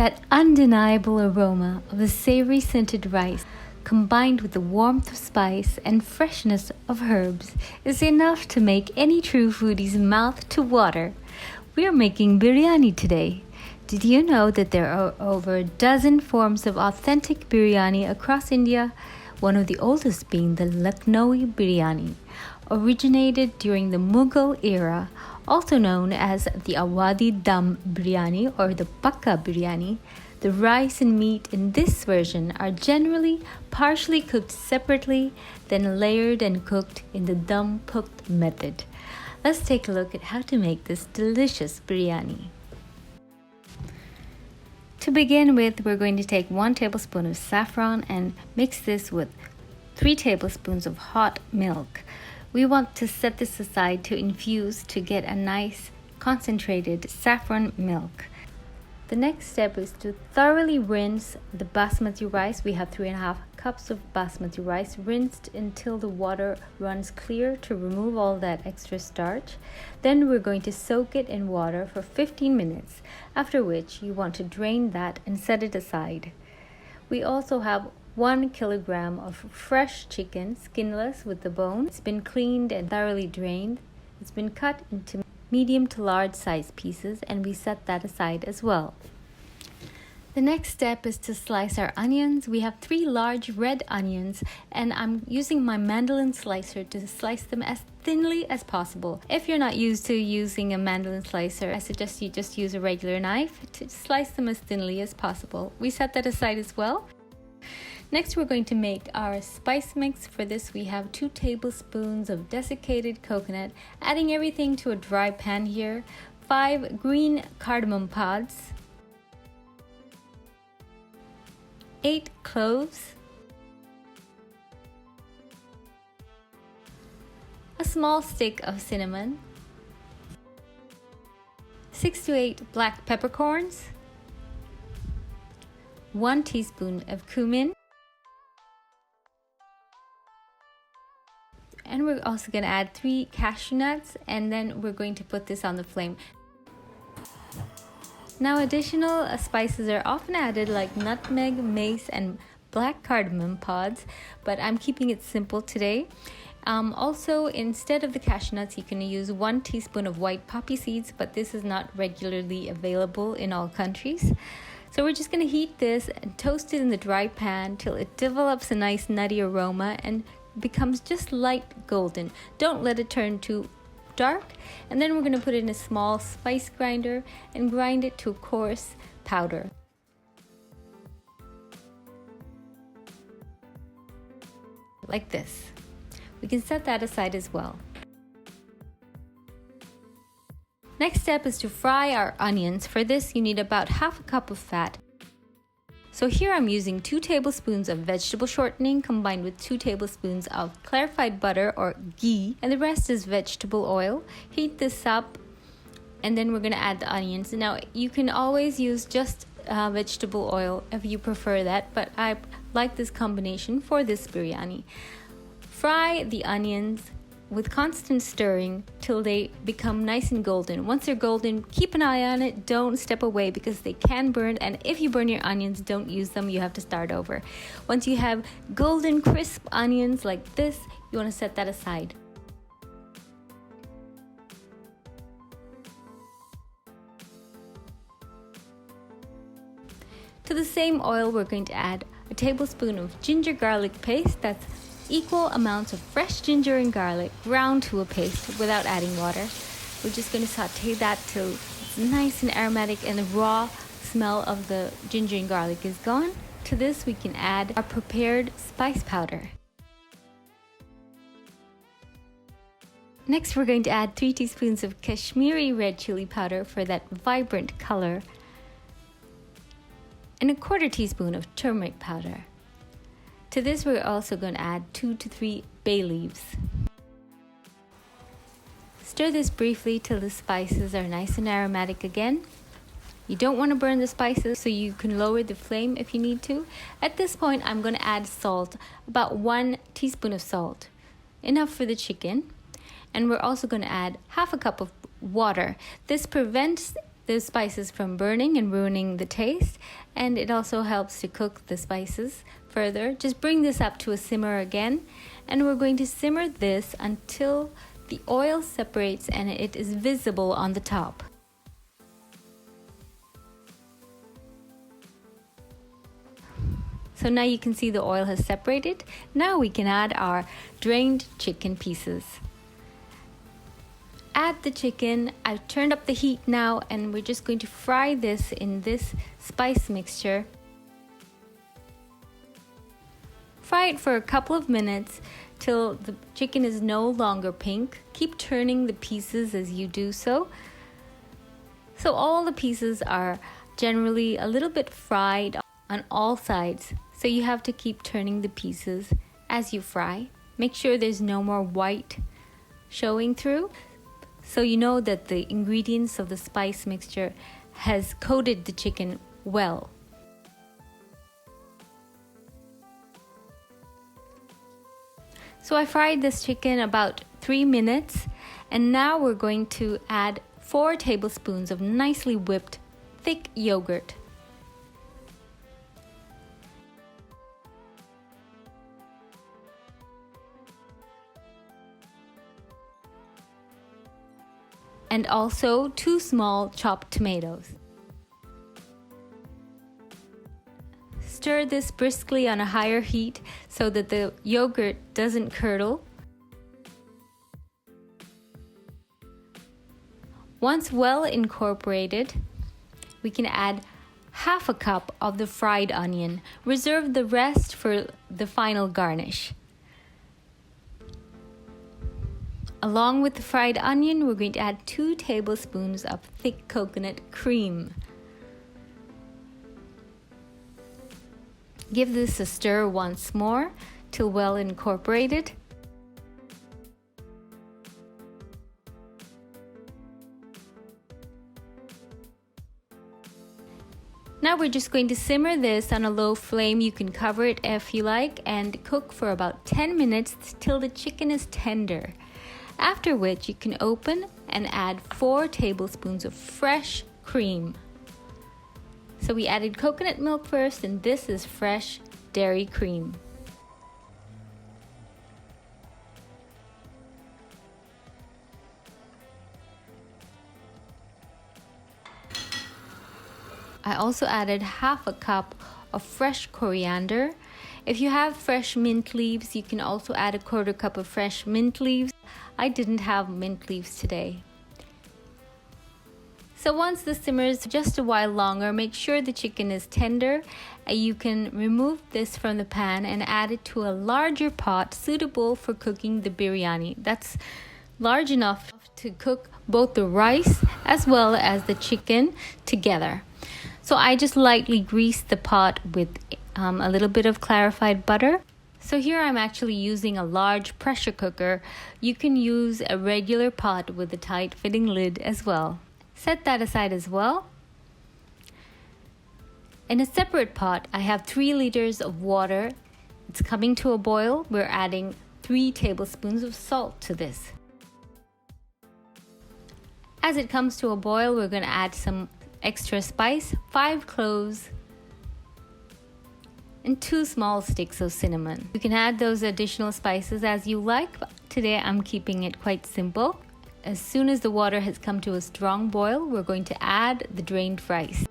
That undeniable aroma of the savory scented rice combined with the warmth of spice and freshness of herbs is enough to make any true foodie's mouth to water. We are making biryani today. Did you know that there are over a dozen forms of authentic biryani across India? One of the oldest being the Lucknowi biryani, originated during the Mughal era, also known as the Awadhi dum biryani or the pakka biryani. The rice and meat in this version are generally partially cooked separately, then layered and cooked in the dum cooked method. Let's take a look at how to make this delicious biryani. To begin with, we're going to take 1 tablespoon of saffron and mix this with 3 tablespoons of hot milk. We want to set this aside to infuse to get a nice concentrated saffron milk. The next step is to thoroughly rinse the basmati rice. We have 3.5 cups of basmati rice rinsed until the water runs clear to remove all that extra starch. Then we're going to soak it in water for 15 minutes, after which you want to drain that and set it aside. We also have 1 kilogram of fresh chicken, skinless with the bone. It's been cleaned and thoroughly drained. It's been cut into medium to large size pieces, and we set that aside as well. The next step is to slice our onions. We have 3 large red onions, and I'm using my mandolin slicer to slice them as thinly as possible. If you're not used to using a mandolin slicer, I suggest you just use a regular knife to slice them as thinly as possible. We set that aside as well. Next, we're going to make our spice mix. For this, we have 2 tablespoons of desiccated coconut, adding everything to a dry pan here, 5 green cardamom pods, 8 cloves, a small stick of cinnamon, 6 to 8 black peppercorns, 1 teaspoon of cumin, and we're also going to add 3 cashew nuts, and then we're going to put this on the flame. Now additional spices are often added like nutmeg, mace, and black cardamom pods, but I'm keeping it simple today. Also, instead of the cashew nuts, you can use 1 teaspoon of white poppy seeds, but this is not regularly available in all countries. So we're just going to heat this and toast it in the dry pan till it develops a nice nutty aroma and becomes just light golden. Don't let it turn too dark. And then we're going to put it in a small spice grinder and grind it to a coarse powder. Like this. We can set that aside as well. Next step is to fry our onions. For this, you need about 1/2 cup of fat. So here I'm using 2 tablespoons of vegetable shortening combined with 2 tablespoons of clarified butter or ghee, and the rest is vegetable oil. Heat this up, and then we're going to add the onions. Now you can always use just vegetable oil if you prefer that, but I like this combination for this biryani. Fry the onions with constant stirring till they become nice and golden. Once they're golden, keep an eye on it. Don't step away because they can burn, and if you burn your onions, don't use them. You have to start over. Once you have golden crisp onions like this, you want to set that aside. To the same oil, we're going to add a tablespoon of ginger garlic paste. That's equal amounts of fresh ginger and garlic ground to a paste without adding water. We're just going to saute that till it's nice and aromatic and the raw smell of the ginger and garlic is gone. To this, we can add our prepared spice powder. Next, we're going to add 3 teaspoons of KASHMIRI red chili powder for that vibrant color, and a 1/4 teaspoon of turmeric powder. To this, we're also going to add 2 to 3 bay leaves. Stir this briefly till the spices are nice and aromatic again. You don't want to burn the spices, so you can lower the flame if you need to. At this point, I'm going to add salt, about 1 teaspoon of salt, enough for the chicken. And we're also going to add 1/2 cup of water. This prevents the spices from burning and ruining the taste, and it also helps to cook the spices further. Just bring this up to a simmer again, and we're going to simmer this until the oil separates and it is visible on the top. So now you can see the oil has separated. Now we can add our drained chicken pieces. Add the chicken. I've turned up the heat now, and we're just going to fry this in this spice mixture. Fry it for a couple of minutes till the chicken is no longer pink. Keep turning the pieces as you do so. So all the pieces are generally a little bit fried on all sides. So you have to keep turning the pieces as you fry. Make sure there's no more white showing through, so you know that the ingredients of the spice mixture has coated the chicken well. So I fried this chicken about 3 minutes, and now we're going to add 4 tablespoons of nicely whipped thick yogurt. And also 2 small chopped tomatoes. Stir this briskly on a higher heat so that the yogurt doesn't curdle. Once well incorporated, we can add half a cup of the fried onion. Reserve the rest for the final garnish. Along with the fried onion, we're going to add 2 tablespoons of thick coconut cream. Give this a stir once more till well incorporated. Now we're just going to simmer this on a low flame. You can cover it if you like and cook for about 10 minutes till the chicken is tender. After which you can open and add 4 tablespoons of fresh cream. So we added coconut milk first, and this is fresh dairy cream. I also added half a cup of fresh coriander. If you have fresh mint leaves, you can also add a 1/4 cup of fresh mint leaves. I didn't have mint leaves today. So once this simmers just a while longer, make sure the chicken is tender. You can remove this from the pan and add it to a larger pot suitable for cooking the biryani. That's large enough to cook both the rice as well as the chicken together. So I just lightly greased the pot with a little bit of clarified butter. So here I'm actually using a large pressure cooker. You can use a regular pot with a tight fitting lid as well. Set that aside as well. In a separate pot, I have 3 liters of water. It's coming to a boil. We're adding 3 tablespoons of salt to this. As it comes to a boil, we're going to add some extra spice, 5 cloves, and 2 small sticks of cinnamon. You can add those additional spices as you like, but today I'm keeping it quite simple. As soon as the water has come to a strong boil, we're going to add the drained rice.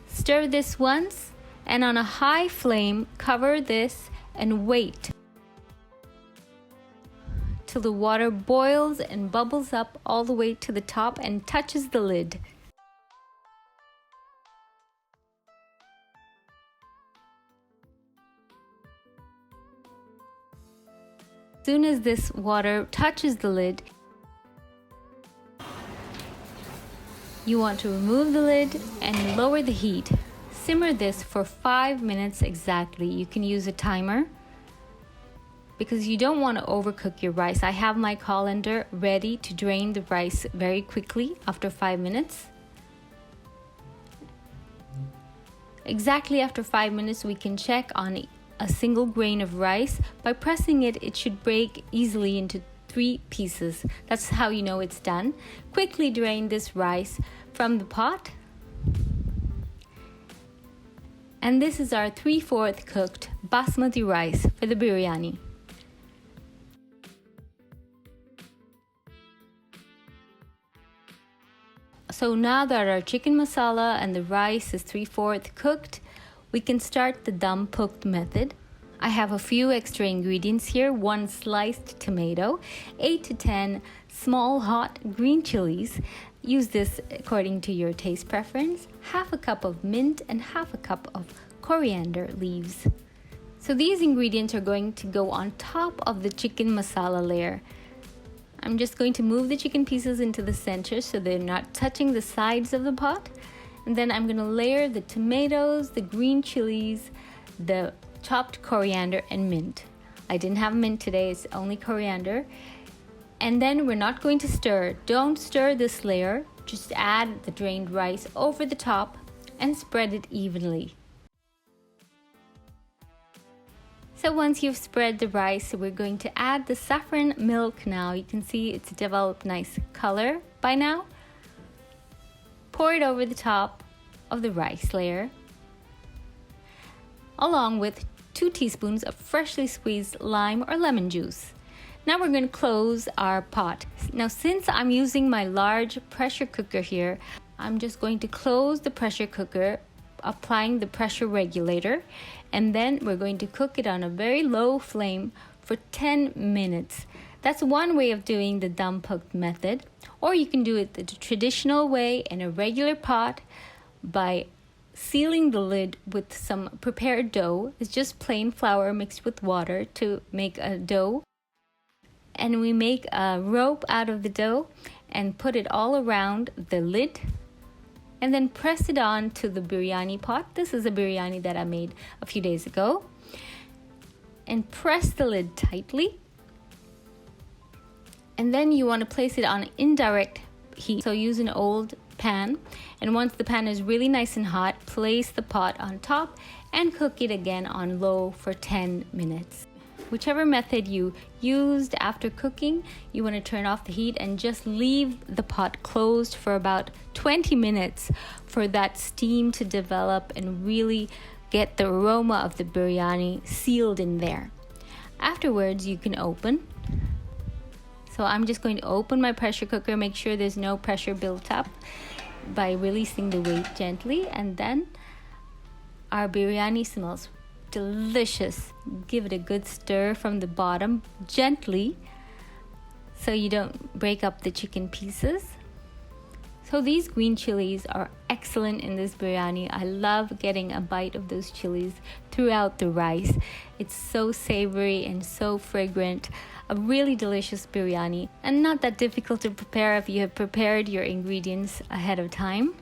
Stir this once, and on a high flame, cover this and wait till the water boils and bubbles up all the way to the top and touches the lid. As soon as this water touches the lid, you want to remove the lid and lower the heat. Simmer this for 5 minutes exactly. You can use a timer because you don't want to overcook your rice. I have my colander ready to drain the rice very quickly after 5 minutes. Exactly after 5 minutes, we can check on a single grain of rice. By pressing it, it should break easily into 3 pieces. That's how you know it's done. Quickly drain this rice from the pot. And this is our 3/4 cooked basmati rice for the biryani. So now that our chicken masala and the rice is 3/4 cooked, we can start the dum cooked method. I have a few extra ingredients here: 1 sliced tomato, 8 to 10 small hot green chilies. Use this according to your taste preference. Half a cup of mint and half a cup of coriander leaves. So these ingredients are going to go on top of the chicken masala layer. I'm just going to move the chicken pieces into the center so they're not touching the sides of the pot. And then I'm going to layer the tomatoes, the green chilies, the chopped coriander and mint. I didn't have mint today, it's only coriander. And then we're not going to stir. Don't stir this layer. Just add the drained rice over the top and spread it evenly. So once you've spread the rice, we're going to add the saffron milk now. You can see it's developed nice color by now. Pour it over the top of the rice layer, along with 2 teaspoons of freshly squeezed lime or lemon juice. Now we're going to close our pot. Now since I'm using my large pressure cooker here, I'm just going to close the pressure cooker, applying the pressure regulator, and then we're going to cook it on a very low flame for 10 minutes. That's one way of doing the dum cooked method, or you can do it the traditional way in a regular pot by sealing the lid with some prepared dough. It's just plain flour mixed with water to make a dough. And we make a rope out of the dough and put it all around the lid and then press it on to the biryani pot. This is a biryani that I made a few days ago. And press the lid tightly. And then you want to place it on indirect heat. So use an old pan, and once the pan is really nice and hot, place the pot on top and cook it again on low for 10 minutes. Whichever method you used after cooking, you want to turn off the heat and just leave the pot closed for about 20 minutes for that steam to develop and really get the aroma of the biryani sealed in there. Afterwards, you can open. So I'm just going to open my pressure cooker, make sure there's no pressure built up by releasing the weight gently, and then our biryani smells delicious. Give it a good stir from the bottom gently so you don't break up the chicken pieces. So these green chilies are excellent in this biryani. I love getting a bite of those chilies throughout the rice. It's so savory and so fragrant. A really delicious biryani, and not that difficult to prepare if you have prepared your ingredients ahead of time.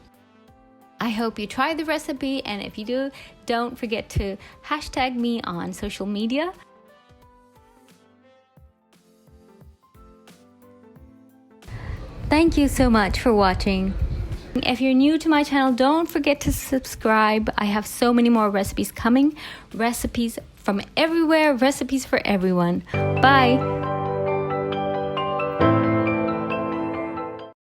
I hope you try the recipe, and if you do, don't forget to hashtag me on social media. Thank you so much for watching. If you're new to my channel, don't forget to subscribe. I have so many more recipes coming. Recipes from everywhere, recipes for everyone. Bye.